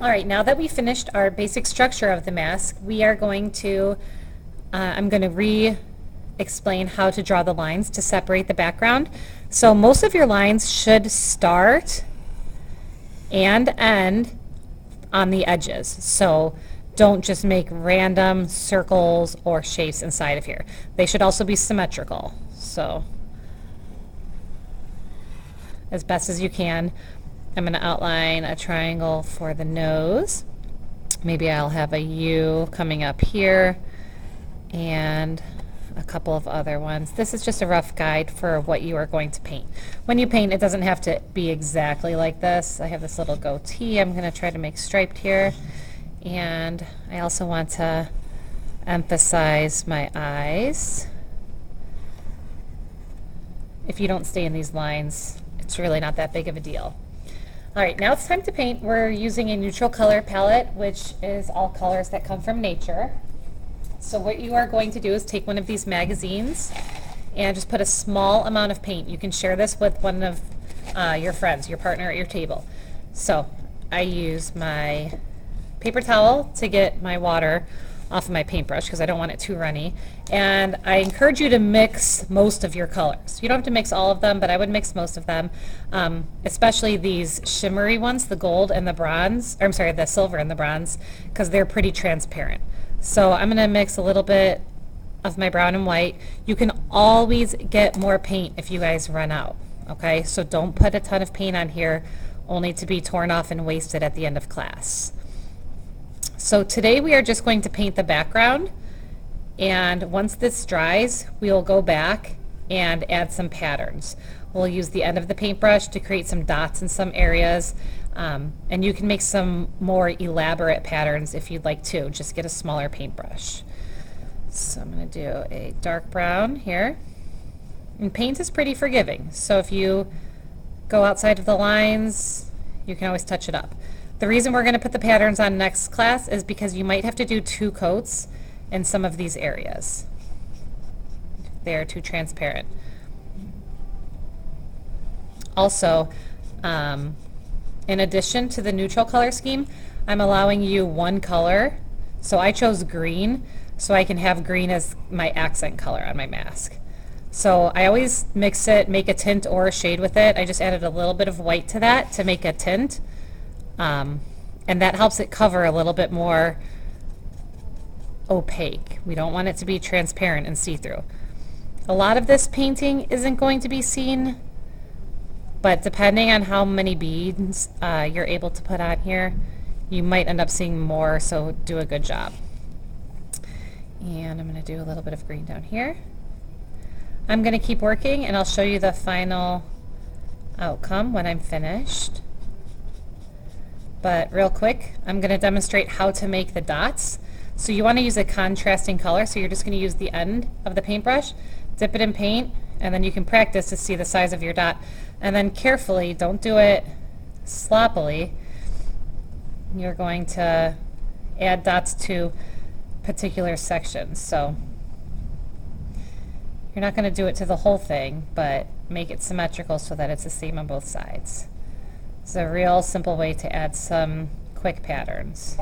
All right, now that we finished our basic structure of the mask, we are going to, I'm going to re-explain how to draw the lines to separate the background. So most of your lines should start and end on the edges. So don't just make random circles or shapes inside of here. They should also be symmetrical. So as best as you can. I'm going to outline a triangle for the nose. Maybe I'll have a U coming up here and a couple of other ones. This is just a rough guide for what you are going to paint. When you paint, it doesn't have to be exactly like this. I have this little goatee I'm going to try to make striped here. And I also want to emphasize my eyes. If you don't stay in these lines, it's really not that big of a deal. All right, now it's time to paint. We're using a neutral color palette, which is all colors that come from nature. So what you are going to do is take one of these magazines and just put a small amount of paint. You can share this with one of your friends, your partner at your table. So I use my paper towel to get my water off of my paintbrush because I don't want it too runny. And I encourage you to mix most of your colors. You don't have to mix all of them, but I would mix most of them, especially these shimmery ones, the gold and the bronze, or I'm sorry, the silver and the bronze, because they're pretty transparent. So I'm gonna mix a little bit of my brown and white. You can always get more paint if you guys run out, okay? So don't put a ton of paint on here only to be torn off and wasted at the end of class. So today we are just going to paint the background, and once this dries, we'll go back and add some patterns. We'll use the end of the paintbrush to create some dots in some areas, and you can make some more elaborate patterns if you'd like to. Just get a smaller paintbrush. So I'm going to do a dark brown here. And paint is pretty forgiving, so if you go outside of the lines, you can always touch it up. The reason we're going to put the patterns on next class is because you might have to do 2 coats in some of these areas. They are too transparent. Also, in addition to the neutral color scheme, I'm allowing you one color. So I chose green, so I can have green as my accent color on my mask. So I always mix it, make a tint or a shade with it. I just added a little bit of white to that to make a tint. And that helps it cover a little bit more opaque. We don't want it to be transparent and see-through. A lot of this painting isn't going to be seen, but depending on how many beads you're able to put on here, you might end up seeing more, so do a good job. And I'm going to do a little bit of green down here. I'm going to keep working, and I'll show you the final outcome when I'm finished. But real quick, I'm going to demonstrate how to make the dots. So you want to use a contrasting color, so you're just going to use the end of the paintbrush, dip it in paint, and then you can practice to see the size of your dot. And then carefully, don't do it sloppily, you're going to add dots to particular sections. So you're not going to do it to the whole thing, but make it symmetrical so that it's the same on both sides. It's a real simple way to add some quick patterns.